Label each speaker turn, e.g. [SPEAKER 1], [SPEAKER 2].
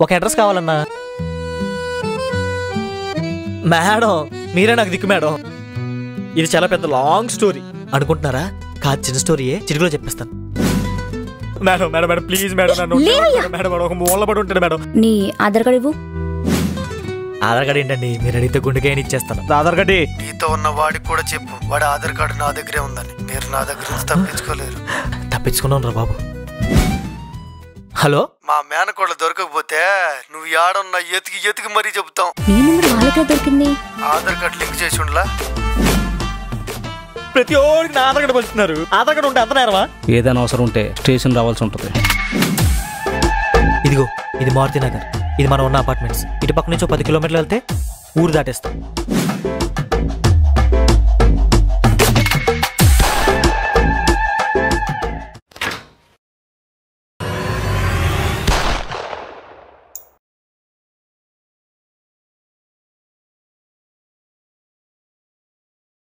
[SPEAKER 1] ఒక అడ్రస్ కావాలన్నా. మేడం మీరే నాకు దిక్కు మేడం. ఇది చాలా పెద్ద లాంగ్ స్టోరీ అనుకుంటున్నారా? కాదు, చిన్న స్టోరీయే, చిటికలో చెప్పేస్తాను. Madam madam madam please madam, madam ఒక మూల పడి ఉంటాడు మేడం.
[SPEAKER 2] నీ ఆధార్ కార్డు ఇవ్వు.
[SPEAKER 1] ఆధార్ కార్డు ఏంటండి? మీరు అడిగితే గుండెకాయ ఇచ్చేస్తాను. ఆధార్ కార్డు
[SPEAKER 3] నీతో ఉన్న వాడికి కూడా చెప్పు, వాడి ఆధార్ కార్డు నా దగ్గరే ఉందని. మీరు నా దగ్గర నుంచి తప్పించుకోలేరు.
[SPEAKER 1] తప్పించుకున్నాను రా బాబు. హలో,
[SPEAKER 3] మా మేనకోళ్ళు దొరకకపోతే నువ్వు ఏడున్నా ఎతికి ఎతికి మరీ చెబుతాం.
[SPEAKER 2] నీ నెంబర్ వాళ్ళకే దొరికింది.
[SPEAKER 3] ఆధార్ కార్డు లింక్ చేసి ఉండలా?
[SPEAKER 1] ప్రతి ఓడికి నా ఆధార్ కార్డు పంచుతున్నారు. ఆధార్ కార్డు ఉంటే అంత నేరమా?
[SPEAKER 4] ఏదైనా అవసరం ఉంటే స్టేషన్ రావాల్సి ఉంటుంది.
[SPEAKER 1] ఇదిగో ఇది మారుతి నగర్. ఇది మనం ఉన్న అపార్ట్మెంట్స్. ఇటు పక్క నుంచి 10 కిలోమీటర్లు వెళ్తే ఊరు దాటేస్తాం.